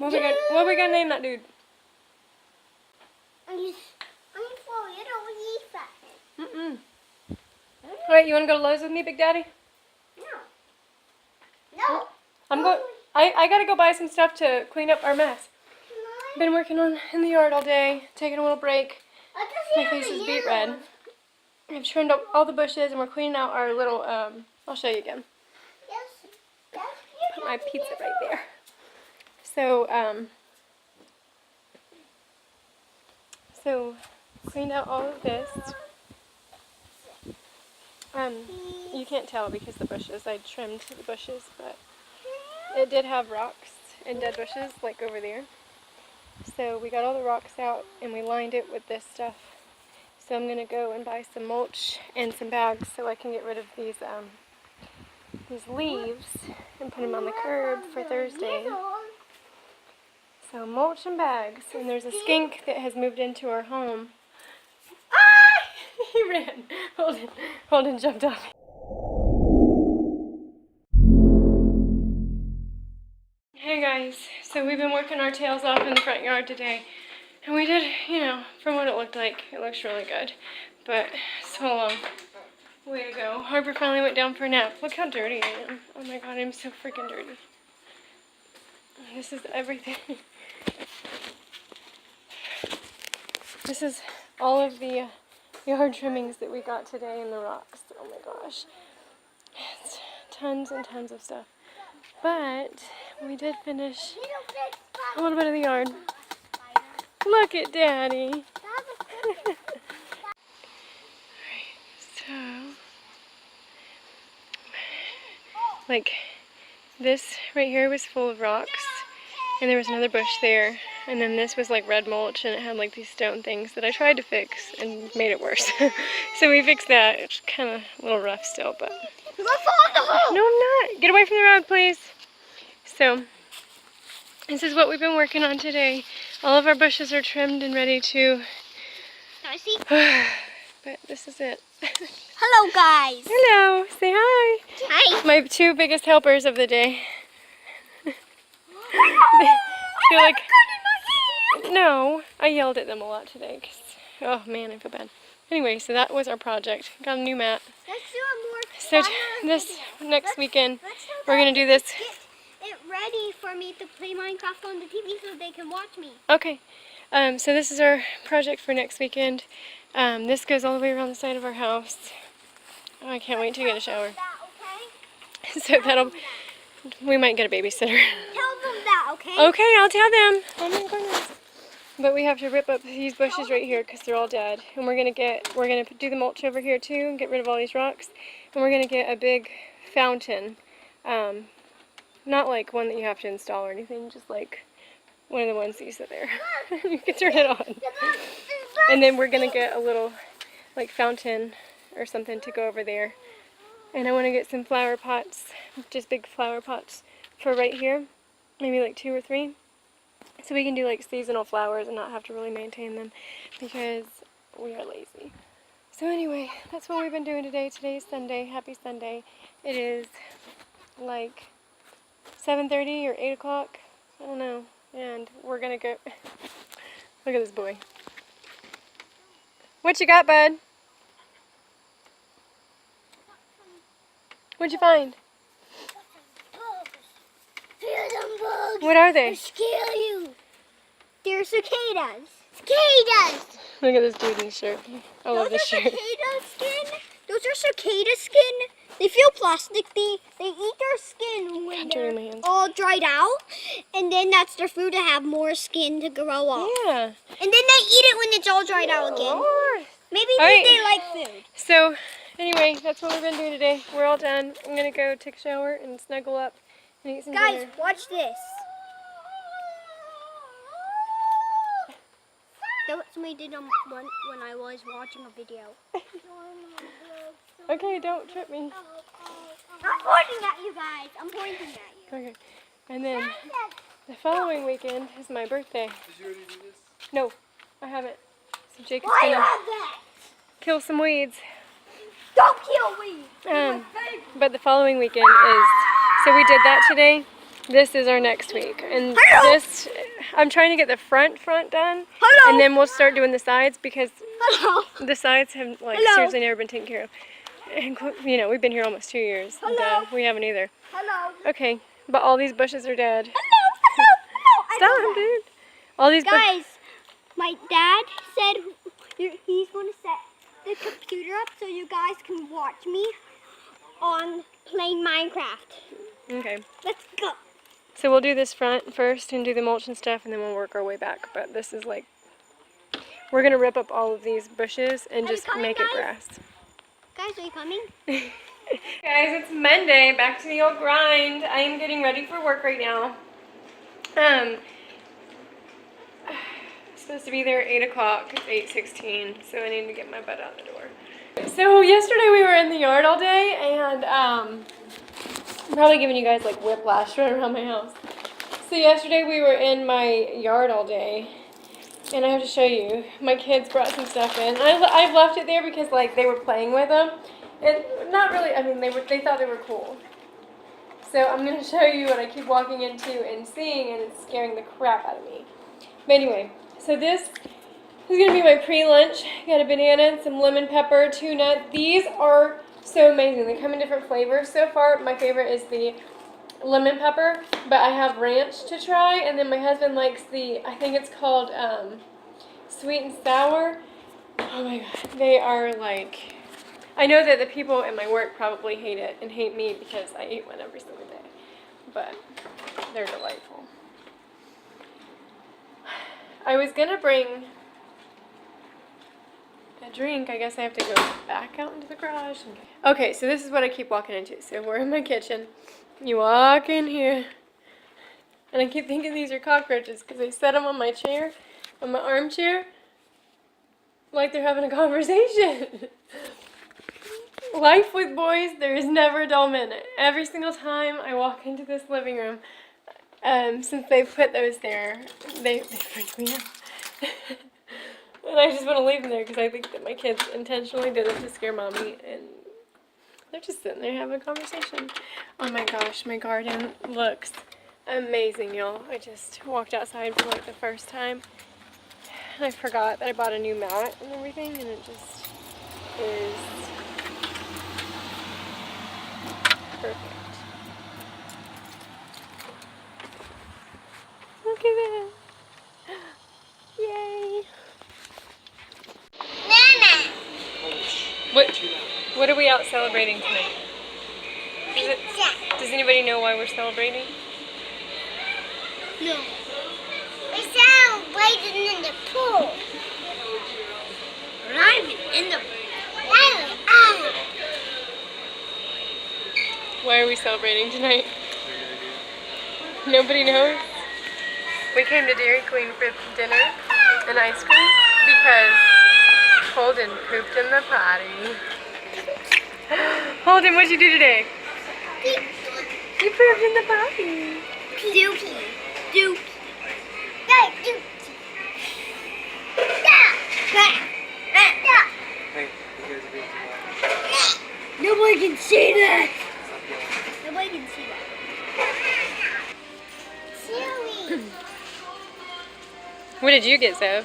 What are we gonna name that dude? Mm-mm. Alright, you wanna go to Lowe's with me, Big Daddy? No. I'm going. I gotta go buy some stuff to clean up our mess. Been working in the yard all day, taking a little break. My face is beet red. I've trimmed up all the bushes and we're cleaning out our little, I'll show you again. Put my pizza right there. So cleaned out all of this. You can't tell because the bushes, I trimmed the bushes, but it did have rocks and dead bushes like over there. So we got all the rocks out and we lined it with this stuff. So I'm gonna go and buy some mulch and some bags so I can get rid of these leaves and put them on the curb for Thursday. So mulch and bags, and there's a skink that has moved into our home. Ah! He ran. Holden jumped off. Hey guys, so we've been working our tails off in the front yard today. And we did, you know, from what it looked like, it looks really good. But so long. Way to go. Harper finally went down for a nap. Look how dirty I am. Oh my god, I'm so freaking dirty. This is everything. This is all of the yard trimmings that we got today in the rocks. Oh my gosh. It's tons and tons of stuff. But we did finish a little bit of the yard. Look at Daddy. So, like, this right here was full of rocks, and there was another bush there, and then this was like red mulch, and it had like these stone things that I tried to fix and made it worse. So we fixed that. It's kind of a little rough still, but... You're gonna fall in the hole! No, I'm not. Get away from the road, please. So, this is what we've been working on today. All of our bushes are trimmed and ready to... Can I see? But this is it. Hello, guys. Hello. Say hi. Hi. My two biggest helpers of the day. They're like... No, I yelled at them a lot today. Cause, oh man, I feel bad. Anyway, so that was our project. Got a new mat. Let's do a more So this next weekend, we're going to do this. Get it ready for me to play Minecraft on the TV so they can watch me. Okay. So this is our project for next weekend. This goes all the way around the side of our house. Oh, I can't wait to get a shower. So we might get a babysitter. Tell them that, okay? Okay, I'll tell them. Oh my goodness. But we have to rip up these bushes right here because they're all dead. And we're gonna do the mulch over here too and get rid of all these rocks. And we're gonna get a big fountain. Not like one that you have to install or anything, just like one of the ones that you sit there. You can turn it on. And then we're gonna get a little like fountain or something to go over there. And I want to get some flower pots, just big flower pots for right here, maybe like 2 or 3. So we can do like seasonal flowers and not have to really maintain them because we are lazy. So anyway, that's what we've been doing today. Today's Sunday. Happy Sunday. It is like 7:30 or 8 o'clock. I don't know. And we're going to go... Look at this boy. What you got, bud? What'd you find? Bugs. What are they? They scare you. They're cicadas. Cicadas. Look at this dude in the shirt. I love this shirt. Those are cicada skin. Those are cicada skin. They feel plastic. They eat their skin when they're all dried out. And then that's their food to have more skin to grow up. Yeah. And then they eat it when it's all dried out again. Lord. Maybe Right. they like food. So, anyway, that's what we've been doing today. We're all done. I'm going to go take a shower and snuggle up and eat some Guys, dinner. watch this. That's what I did when I was watching a video. Okay, don't trip me. I'm pointing at you guys. I'm pointing at you. Okay. And then the following weekend is my birthday. Did you already do this? No, I haven't. So Jake is Why you going have to that? kill some weeds. Don't kill me. But the following weekend is, so we did that today, This is our next week. And Hello. this, I'm trying to get the front done. Hello. And then we'll start doing the sides because Hello. the sides have like Hello. seriously never been taken care of. And you know, we've been here almost 2 years. And, Hello. we haven't either. Hello. Okay, but all these bushes are dead. Hello. Stop, dude. All these Guys, my dad said he's going to set the computer up so you guys can watch me on playing Minecraft. Okay. Let's go. So we'll do this front first and do the mulch and stuff, and then we'll work our way back. But this is like, we're going to rip up all of these bushes and Are you just coming, make it guys? grass. Guys, are you coming? Guys, it's Monday, back to the old grind. I am getting ready for work right now. It's supposed to be there at 8 o'clock. It's 8:16, so I need to get my butt out the door. So yesterday we were in the yard all day, and I'm probably giving you guys like whiplash running around my house. So yesterday we were in my yard all day, and I have to show you. My kids brought some stuff in. I've left it there because like they were playing with them, and not really. I mean, they thought they were cool. So I'm gonna show you what I keep walking into and seeing, and it's scaring the crap out of me. But anyway, so this is gonna be my pre-lunch. Got a banana and some lemon pepper, tuna. These are so amazing. They come in different flavors. So far, my favorite is the lemon pepper, but I have ranch to try, and then my husband likes the, I think it's called sweet and sour. Oh my god, they are like, I know that the people at my work probably hate it and hate me because I eat one every single day, but they're delightful. I was gonna bring a drink. I guess I have to go back out into the garage. Okay, so this is what I keep walking into. So we're in my kitchen. You walk in here, and I keep thinking these are cockroaches because I set them on my chair, on my armchair, like they're having a conversation. Life with boys, there is never a dull minute. Every single time I walk into this living room, since they put those there, they freak me out. And I just want to leave them there because I think that my kids intentionally did it to scare mommy, and they're just sitting there having a conversation. Oh my gosh, my garden looks amazing, y'all. I just walked outside for like the first time, and I forgot that I bought a new mat and everything, and it just is perfect. Look at that. Yay. What are we out celebrating tonight? Does anybody know why we're celebrating? No. We're celebrating in the pool. I'm in the pool. Why are we celebrating tonight? Nobody knows? We came to Dairy Queen for dinner and ice cream because Holden pooped in the potty. Holden, what'd you do today? You pooped in the potty. Dookie. Dookie. Nobody can see that. Nobody can see that. Silly. What did you get, Zoe?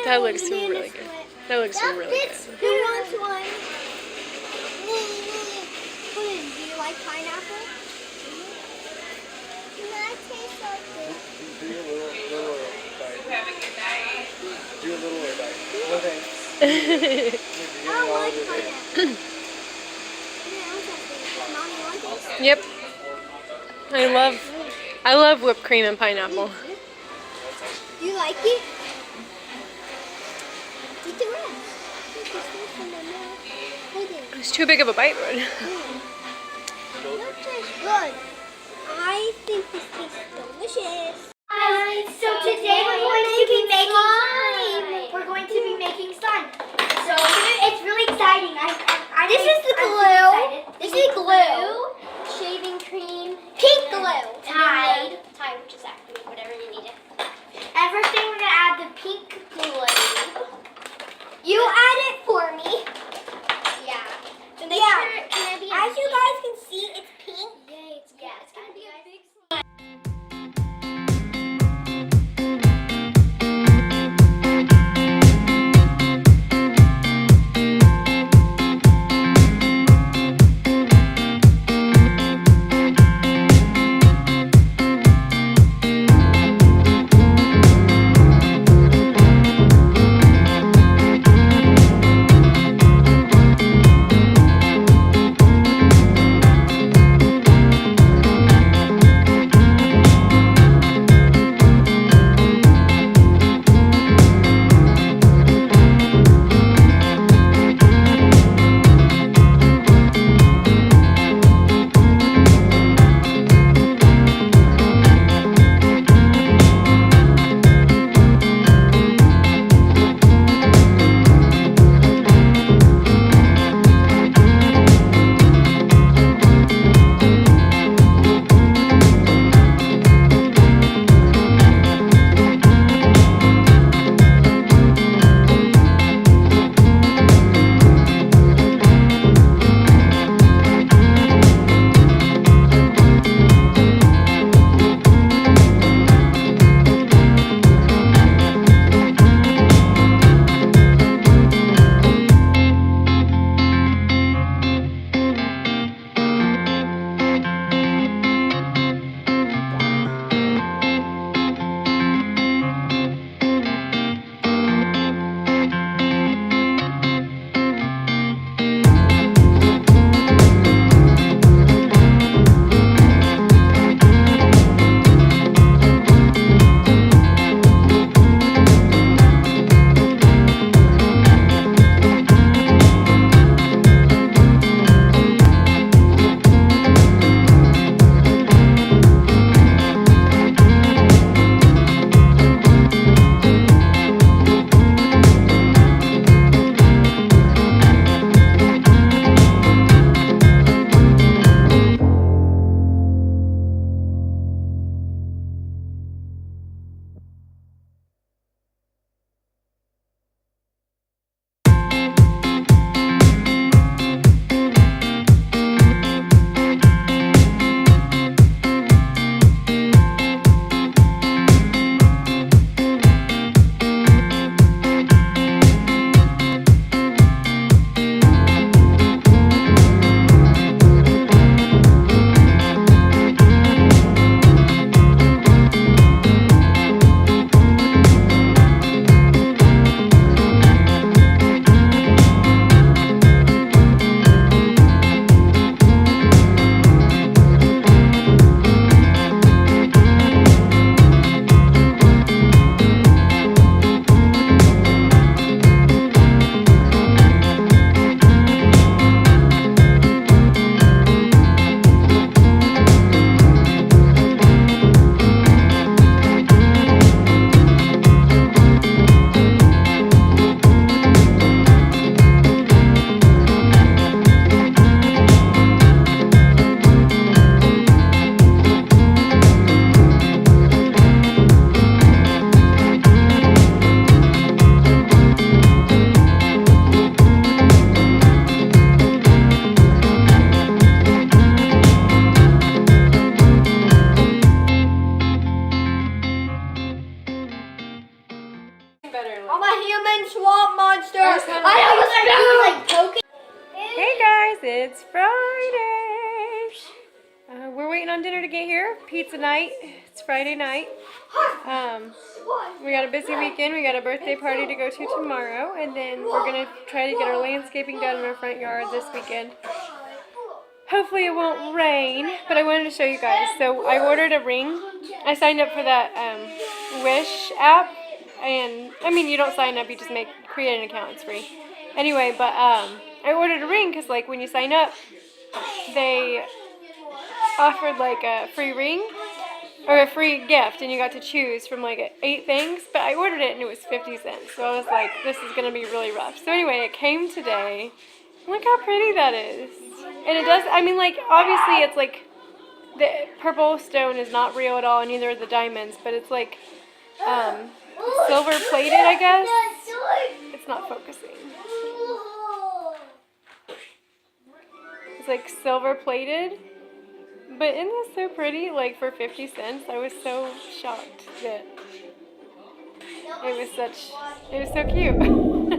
That looks really good. That looks really good. Who wants one? Holden, do you like pineapple? That tastes so good. Do a little bite. Do a little bite. No thanks. I don't like pineapple. Mommy wants it. Yep. I love whipped cream and pineapple. Do you like it? Eat the rest. It's too big of a bite, Rod. That tastes good. I think this tastes delicious. So today we're going to be making slime. We're going to be making slime. So it's really exciting. This is the glue. This is glue. Shaving cream. Pink glue. Tide, which is actually whatever you need it. And first thing we're gonna add the pink glue. You add it for me. Yeah. So make sure, as you guys can Friday. We're waiting on dinner to get here. Pizza night. It's Friday night. We got a busy weekend. We got a birthday party to go to tomorrow, and then we're gonna try to get our landscaping done in our front yard this weekend. Hopefully it won't rain, but I wanted to show you guys. So I ordered a ring. I signed up for that Wish app, and I mean you don't sign up, you just create an account. It's free. Anyway, but I ordered a ring because like when you sign up, they offered like a free ring or a free gift, and you got to choose from like 8 things. But I ordered it and it was 50 cents, so I was like, this is gonna be really rough. So anyway, it came today. Look how pretty that is. And it does, I mean, like, obviously it's like, the purple stone is not real at all, and neither are the diamonds, but it's like, silver plated, I guess. It's not focusing. It's like silver plated. But isn't this so pretty? Like, for 50 cents, I was so shocked that it was so cute.